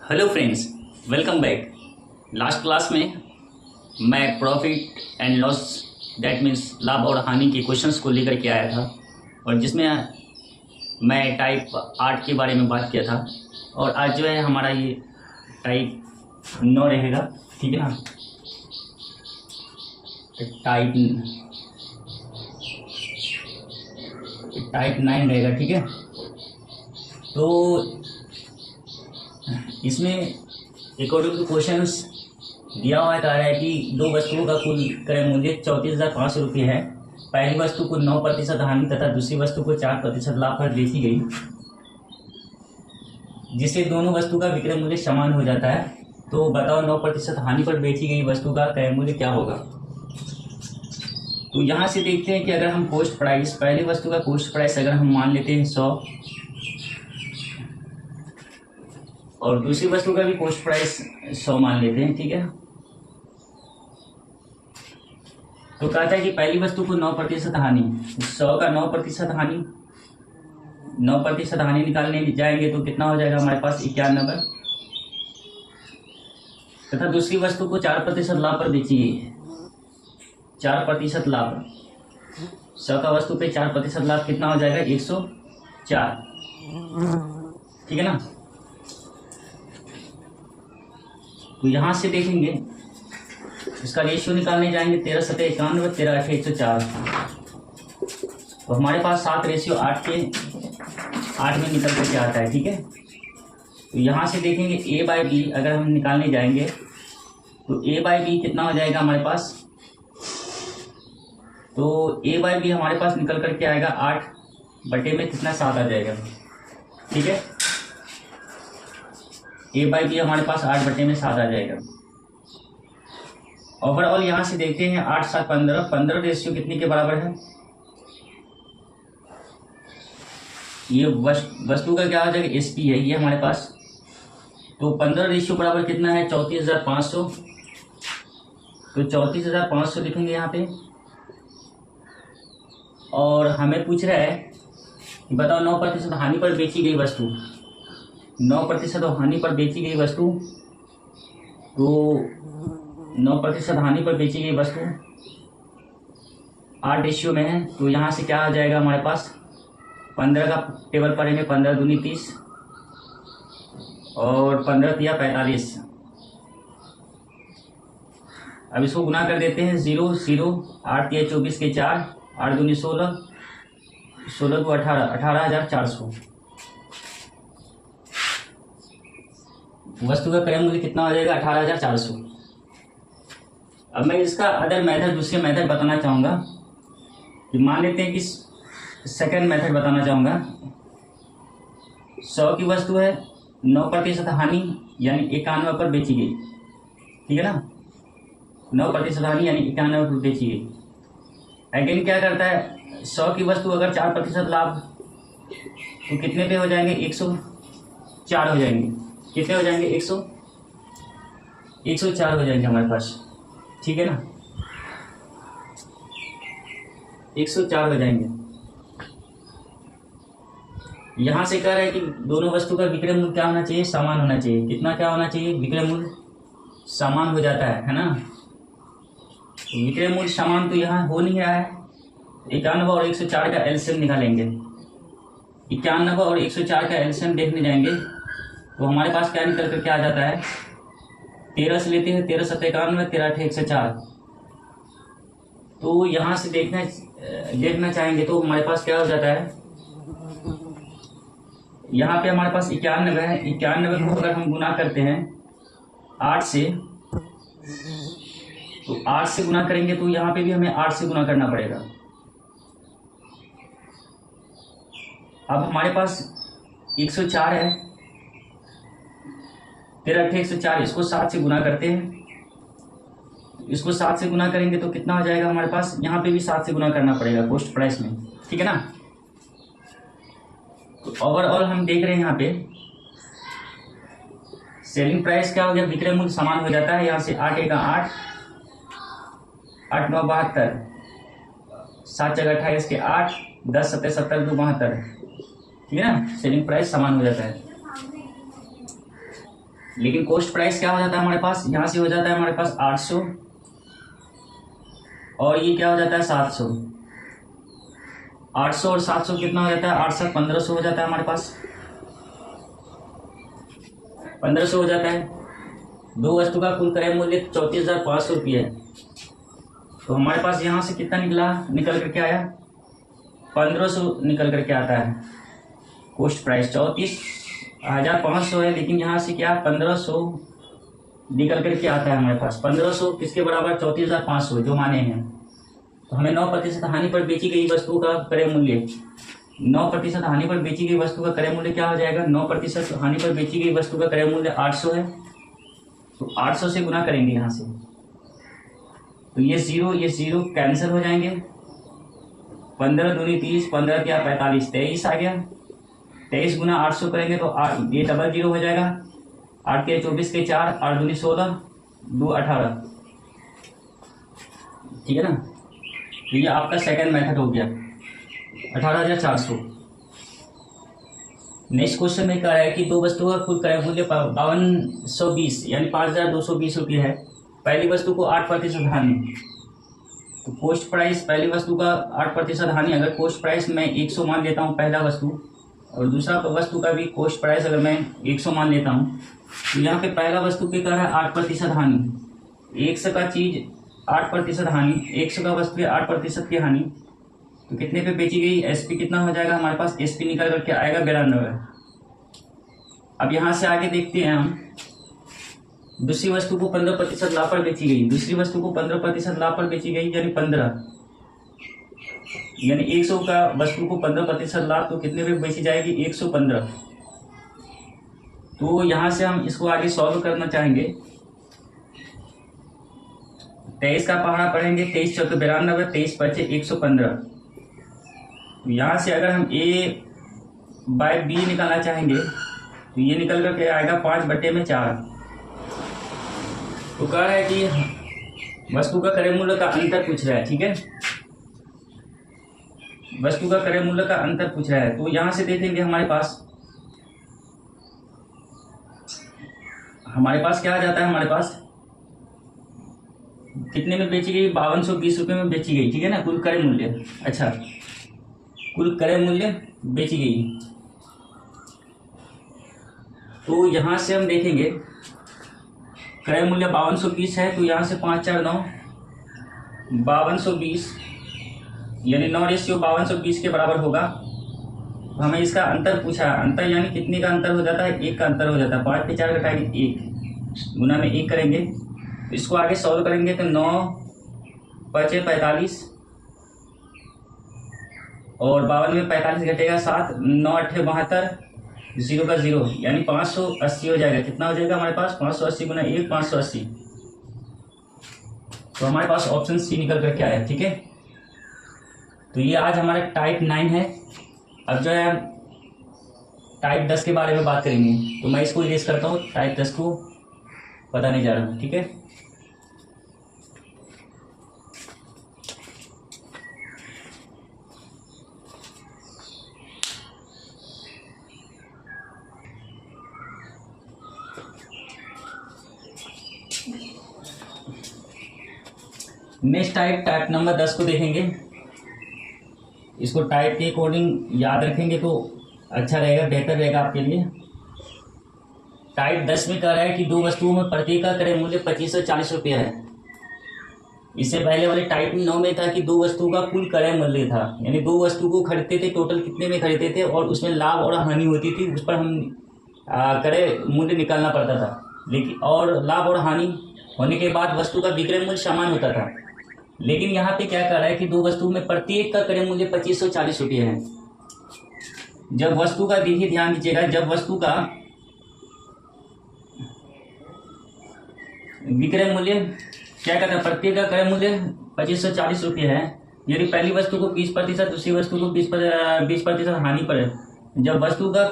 Hello friends, welcome back. Last class में मैं profit and loss that means लाभ और हानि के क्वेश्चंस को लेकर के आया था और जिसमें मैं टाइप 8 के बारे में बात किया था। और आज जो है हमारा ये टाइप 9 रहेगा, ठीक है ना। टाइप 9 रहेगा, ठीक है। तो इसमें अकॉर्डिंग टू क्वेश्चंस दिया हुआ कह रहा है कि दो वस्तुओं का कुल क्रय मूल्य 34,500 रुपये है। पहली वस्तु को 9% हानि तथा दूसरी वस्तु को 4% लाभ पर बेची गई, जिससे दोनों वस्तु का विक्रय मूल्य समान हो जाता है। तो बताओ 9% हानि पर बेची गई वस्तु का क्रय मूल्य क्या होगा। तो यहाँ से देखते हैं कि अगर हम कॉस्ट प्राइस, पहली वस्तु का कॉस्ट प्राइस अगर हम मान लेते हैं 100 और दूसरी वस्तु का भी कॉस्ट प्राइस 100 मान लेते हैं, ठीक है। तो कहता है कि पहली वस्तु को 9% हानि, 100 का 9% हानि, 9% हानि निकालने जाएंगे तो कितना हो जाएगा हमारे पास 91। तथा दूसरी वस्तु को 4% लाभ पर बेची गई, 4% लाभ, 100 का वस्तु पे 4% लाभ कितना हो जाएगा 104, ठीक है ना। तो यहाँ से देखेंगे इसका रेशियो निकालने जाएंगे 13/91, 13/104। तो हमारे पास 7 रेशियो 8 में निकल करके आता है, ठीक है। तो यहाँ से देखेंगे A/B अगर हम निकालने जाएंगे तो A/B कितना हो जाएगा हमारे पास। तो A/B हमारे पास निकल करके आएगा 8 बटे में कितना 7 आ जाएगा, ठीक है। A/B हमारे पास 8 बटे में 7 आ जाएगा। ओवरऑल यहाँ से देखते हैं 8 7 15, 15 रेशियो कितने के बराबर है। ये वस्तु का क्या हो जाएगा SP है ये हमारे पास। तो 15 रेशियो बराबर कितना है 34,500। तो 34,500 लिखेंगे यहाँ पे। और हमें पूछ रहा है कि बताओ 9% हानि पर बेची गई वस्तु, 9% हानि पर बेची गई वस्तु, तो 9% हानि पर बेची गई वस्तु 8 रेशियो में है। तो यहाँ से क्या आ जाएगा हमारे पास 15 का टेबल पढ़ेंगे, 15 दूनी 30 और 15 तिया 45। अब इसको गुना कर देते हैं 0 0, 8 तिया 24 के 4, 8 दूनी 16, 16 को 18, 18,400। वस्तु का क्रय मूल्य कितना हो जाएगा 18,400। अब मैं इसका अदर मेथड, दूसरे मेथड बताना चाहूँगा कि मान लेते हैं कि सेकंड मेथड बताना चाहूँगा। 100 की वस्तु है, 9% हानि यानी 91 पर बेची गई, ठीक है ना। 9% हानि यानी 91 पर बेची गई। अगेन क्या करता है 100 की वस्तु अगर 4% लाभ तो कितने पे हो जाएंगे 104 हो जाएंगे। कितने हो जाएंगे 104 हो जाएंगे हमारे पास, ठीक है ना। 104 हो जाएंगे। यहां से कह रहे हैं कि दोनों वस्तु का विक्रय मूल्य क्या होना चाहिए, समान होना चाहिए। कितना क्या होना चाहिए, विक्रय मूल्य समान हो जाता है ना। तो विक्रय मूल्य समान तो यहाँ हो नहीं रहा है। 91 और 104 का एलसीएम निकालेंगे। 91 और 104 का एलसीएम देखने जाएंगे तो हमारे पास क्या निकल कर क्या आ जाता है 13 से लेते हैं, 13 7 91, 13 8 104। तो यहाँ से देखना चाहेंगे तो हमारे पास क्या हो जाता है, यहाँ पे हमारे पास 91 है। 91 को अगर हम गुना करते हैं 8 से, तो 8 से गुना करेंगे तो यहाँ पे भी हमें 8 से गुना करना पड़ेगा। अब हमारे पास 104 है, 13 8 104, इसको 7 से गुना करते हैं। इसको 7 से गुना करेंगे तो कितना हो जाएगा हमारे पास, यहाँ पे भी 7 से गुना करना पड़ेगा कॉस्ट प्राइस में, ठीक है ना। तो ओवरऑल हम देख रहे हैं यहाँ पे सेलिंग प्राइस क्या हो गया, विक्रय मूल्य समान हो जाता है। यहाँ से 8 1 8, 8 9 72, 7 जगह 28 के 8, 10 7 70 2 72, ठीक है ना। सेलिंग प्राइस समान हो जाता है। लेकिन कॉस्ट प्राइस क्या हो जाता है हमारे पास, यहाँ से हो जाता है हमारे पास 800 और ये क्या हो जाता है 700। 800 और 700 कितना हो जाता है, 8 7 1500 हो जाता है हमारे पास, 1500 हो जाता है। दो वस्तु का कुल क्रय मूल्य 34,500 रुपये है। तो हमारे पास यहाँ से कितना निकल करके आया, 1500 निकल करके आता है। कॉस्ट प्राइस 34,500 है, लेकिन यहाँ से क्या 1500 निकल करके आता है हमारे पास। 1500 किसके बराबर, 34,500 जो माने हैं। तो हमें 9% हानि पर बेची गई वस्तु का क्रय मूल्य, 9% हानि पर बेची गई वस्तु का क्रय मूल्य क्या हो जाएगा, 9% हानि पर बेची गई वस्तु का क्रय मूल्य 800 है। तो 800 से गुना करेंगे यहाँ से, तो ये जीरो कैंसिल हो जाएंगे। 15 दूनी 30, 15 क्या 45, 23 आ गया। 23 गुना 800 करेंगे तो ये डबल जीरो हो जाएगा। 8 के 24 के 4, 8 दूनी 16, 2 18, ठीक है ना। तो ये आपका सेकंड मेथड हो गया 18,400। नेक्स्ट क्वेश्चन में कह रहा है कि दो वस्तुओं का कुल क्रय मूल्य 5220 यानी 5,220 रुपये है। पहली वस्तु को 8% हानि, तो कॉस्ट प्राइस पहली वस्तु का 8% हानि, अगर कॉस्ट प्राइस मैं 100 मान लेता हूँ पहला वस्तु, और दूसरा वस्तु का भी कॉस्ट प्राइस अगर मैं 100 मान लेता हूँ, तो यहाँ पे पहला वस्तु पे कह रहा है 8% हानि। 100 का चीज 8% हानि, 100 का वस्तु है 8% की हानि, तो कितने पे बेची गई, एसपी कितना हो जाएगा हमारे पास, एसपी निकल करके आएगा 92। अब यहाँ से आगे देखते हैं हम, दूसरी वस्तु को 15% लाभ पर बेची गई, दूसरी वस्तु को 15% लाभ पर बेची गई यानी 15, यानी 100 का वस्तु को 15% लाभ, तो कितने पे बेची जाएगी, 115। तो यहाँ से हम इसको आगे सॉल्व करना चाहेंगे। 23 का पहाड़ा पढ़ेंगे, 23 चौके 92, 23 बचे 115। तो यहाँ से अगर हम A/B निकालना चाहेंगे तो ये निकल करके आएगा 5/4। तो कह रहा है कि वस्तु का क्रय मूल्य का अंतर पूछ रहा है, ठीक है, वस्तु का क्रय मूल्य का अंतर पूछ रहा है। तो यहाँ से देखेंगे हमारे पास क्या आ जाता है, हमारे पास कितने में बेची गई, 5220 रुपये में बेची गई, ठीक है ना, कुल क्रय मूल्य। अच्छा, कुल क्रय मूल्य बेची गई, तो यहाँ से हम देखेंगे क्रय मूल्य 5220 है, तो यहाँ से 5 4 9, 5220 यानी 9:5220 के बराबर होगा। तो हमें इसका अंतर पूछा है, अंतर यानी कितने का अंतर हो जाता है, 1 का अंतर हो जाता है। 5 पे 4 घटाएंगे 1, गुना में 1 करेंगे, तो इसको आगे सॉल्व करेंगे तो 9 बचे 45 और 52 में 45 घटेगा 7, 9 8 72, 0 का 0 यानी 580 हो जाएगा। कितना हो जाएगा हमारे पास, 580 गुना 1, 580। तो हमारे पास ऑप्शन सी निकल करके आया, ठीक है। तो ये आज हमारा टाइप 9 है। अब जो है टाइप 10 के बारे में बात करेंगे, तो मैं इसको इरेज करता हूँ, टाइप 10 को बताने जा रहा हूँ, ठीक है। नेक्स्ट टाइप नंबर 10 को देखेंगे। इसको टाइप के अकॉर्डिंग याद रखेंगे तो अच्छा रहेगा, बेहतर रहेगा आपके लिए। टाइप 10 में कह रहा है कि दो वस्तुओं में प्रत्येक का क्रय मूल्य 2540 रुपया है। इससे पहले वाले टाइप 9 में था कि दो वस्तुओं का कुल क्रय मूल्य था, यानी दो वस्तु को खरीदते थे, टोटल कितने में खरीदते थे और उसमें लाभ और हानि होती थी, उस पर हम क्रय मूल्य निकालना पड़ता था। लेकिन और लाभ और हानि होने के बाद वस्तु का विक्रय मूल्य समान होता था। लेकिन यहाँ पे क्या कर रहा है कि दो वस्तु में प्रत्येक का क्रय मूल्य 2540 रुपये है। जब वस्तु का, देखिए ध्यान दीजिएगा, जब वस्तु का विक्रय मूल्य क्या कहता है, प्रत्येक का क्रय मूल्य 2540 रुपये है, यदि पहली वस्तु को 20%, दूसरी वस्तु को 20% हानि पर है। जब वस्तु का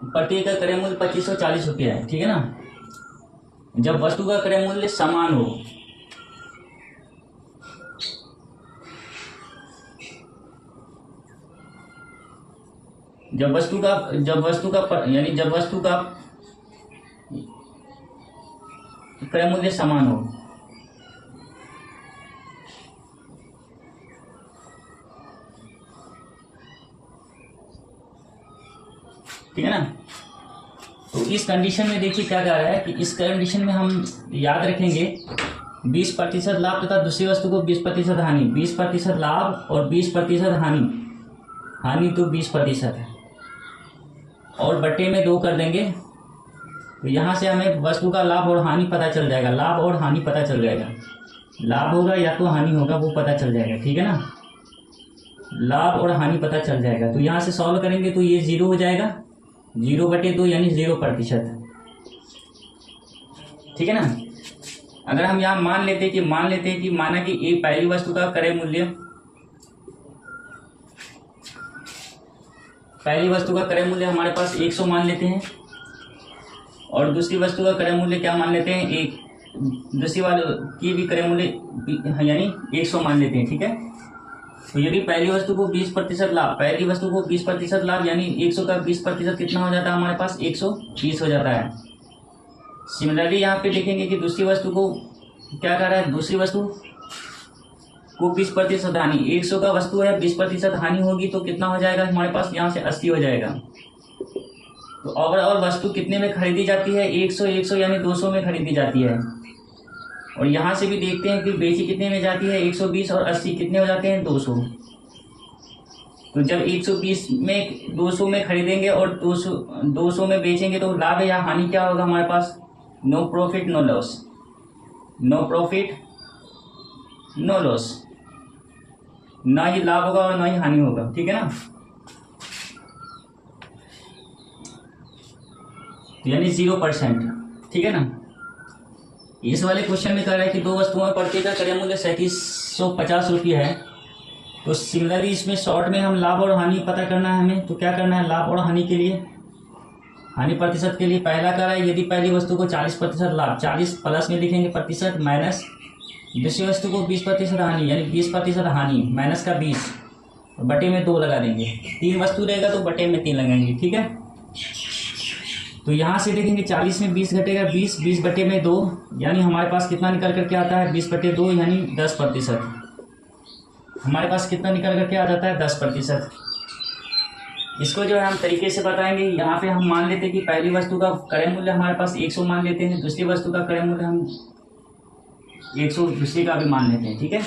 प्रत्येक का क्रय मूल्य 2540 रुपये है, ठीक है ना, जब वस्तु का क्रय मूल्य समान हो, जब वस्तु का क्रय मूल्य समान हो, ठीक है ना। तो इस कंडीशन में देखिए क्या कह रहा है कि इस कंडीशन में हम याद रखेंगे 20% लाभ तथा दूसरी वस्तु को 20% हानि, 20% लाभ और 20% हानि तो 20% है, और बट्टे में 2 कर देंगे। तो यहाँ से हमें वस्तु का लाभ और हानि पता चल जाएगा, लाभ और हानि पता चल जाएगा, लाभ होगा या तो हानि होगा वो पता चल जाएगा, ठीक है ना। लाभ और हानि पता चल जाएगा। तो यहाँ से सॉल्व करेंगे तो ये 0 हो जाएगा, 0/2 यानी 0%, ठीक है ना। अगर हम यहाँ मान लेते हैं कि माना कि एक पहली वस्तु का क्रय मूल्य हमारे पास 100 मान लेते हैं, और दूसरी वस्तु का क्रय मूल्य क्या मान लेते हैं, दूसरी वाले की भी क्रय मूल्य यानी 100 मान लेते हैं, ठीक है। तो यदि पहली वस्तु को 20% लाभ यानी 100 का 20% कितना हो जाता है हमारे पास, 120 हो जाता है। सिमिलरली यहाँ पे देखेंगे कि दूसरी वस्तु को क्या कर रहा है, दूसरी वस्तु को 20% हानि, 100 का वस्तु है 20% हानि होगी तो कितना हो जाएगा हमारे पास, यहाँ से 80 हो जाएगा। तो ओवरऑल वस्तु कितने में खरीदी जाती है, 100 यानी 200 में खरीदी जाती है। और यहाँ से भी देखते हैं कि बेची कितने में जाती है, 120 और 80 कितने हो जाते हैं, 200। तो जब 120 में 200 में खरीदेंगे और 200 में बेचेंगे तो लाभ या हानि क्या होगा हमारे पास, no profit no loss, no profit no loss, ना ही लाभ होगा और ना ही हानि होगा, ठीक है ना। यानी 0%, ठीक है ना। इस वाले क्वेश्चन में कह रहा है कि 2 वस्तुओं में प्रत्येक का क्रय मूल्य 3750 रुपये है। तो सिमिलरली इसमें शॉर्ट में हम लाभ और हानि पता करना है हमें, तो क्या करना है, लाभ और हानि के लिए, हानि प्रतिशत के लिए पहला कह रहा है यदि पहली वस्तु को 40% लाभ, 40 प्लस में लिखेंगे प्रतिशत, माइनस दूसरी वस्तु को 20% हानि यानी 20% हानि माइनस का 20, बटे में 2 लगा देंगे। 3 वस्तु रहेगा तो बटे में 3 लगाएंगे, ठीक है। तो यहाँ से देखेंगे 40 में 20 घटेगा 20 बटे में 2 यानी हमारे पास कितना निकल करके आता है, 20/2 यानी 10%। हमारे पास कितना निकल करके आ जाता है, 10%। इसको जो है हम तरीके से बताएंगे। यहाँ पे हम मान लेते हैं कि पहली वस्तु का क्रय मूल्य हमारे पास 100 मान लेते हैं, दूसरी वस्तु का क्रय मूल्य हम 100 दूसरी का भी मान लेते हैं, ठीक है।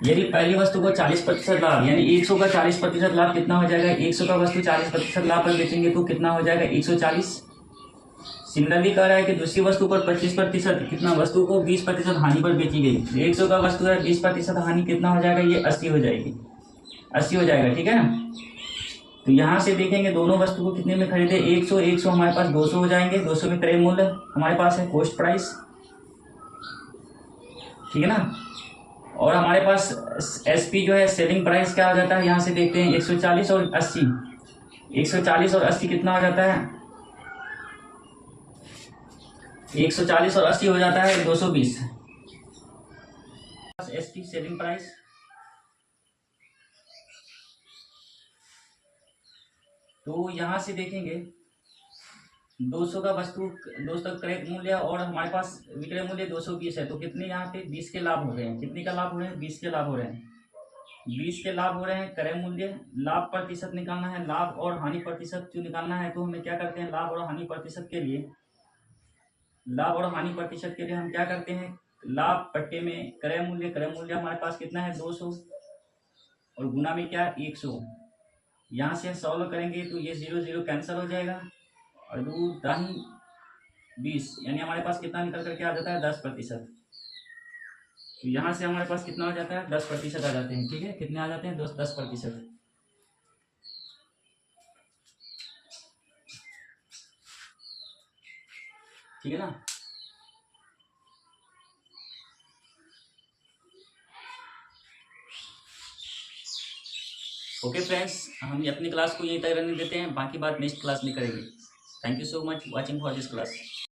यदि पहली वस्तु को 40% लाभ यानी 100 का 40% लाभ कितना हो जाएगा, 100 का वस्तु 40% लाभ पर बेचेंगे तो कितना हो जाएगा, 140। सिमिलरली कह रहा है कि दूसरी वस्तु पर 25% कितना, वस्तु को 20% हानि पर बेची गई, 100 का वस्तु है 20% हानि कितना हो जाएगा, ये 80 हो जाएगी, 80 हो जाएगा, ठीक है ना। तो यहाँ से देखेंगे दोनों वस्तु को कितने में खरीदे, 100 हमारे पास 200 हो जाएंगे, 200 में क्रय मूल्य हमारे पास है कॉस्ट प्राइस, ठीक है ना। और हमारे पास एसपी जो है सेलिंग प्राइस क्या हो जाता है, यहाँ से देखते हैं 140 और 80, 140 और 80 कितना हो जाता है, 140 और 80 हो जाता है 220। एसपी सेलिंग प्राइस, तो यहाँ से देखेंगे 200 का वस्तु 200 का क्रय मूल्य और हमारे पास विक्रय मूल्य 220 है, तो कितने यहाँ पे 20 के लाभ हो रहे हैं, कितने का लाभ हो रहे हैं, 20 के लाभ हो रहे हैं, 20 के लाभ हो रहे हैं। क्रय मूल्य लाभ प्रतिशत निकालना है, लाभ और हानि प्रतिशत जो निकालना है, तो हमें क्या करते हैं, लाभ और हानि प्रतिशत के लिए हम क्या करते हैं, लाभ पट्टे में क्रय मूल्य हमारे पास कितना है 200 और गुना में क्या 100। यहाँ से सॉल्व करेंगे तो ये 0 कैंसिल हो जाएगा और 20 यानी हमारे पास कितना निकल करके आ जाता है 10%। तो यहाँ से हमारे पास कितना हो जाता है 10% आ जाते हैं, ठीक है। कितने आ जाते हैं 10%, ठीक है ना। ओके फ्रेंड्स, हम अपनी क्लास को यहीं तक रहने देते हैं, बाकी बात नेक्स्ट क्लास में करेंगे। Thank you so much watching for this class.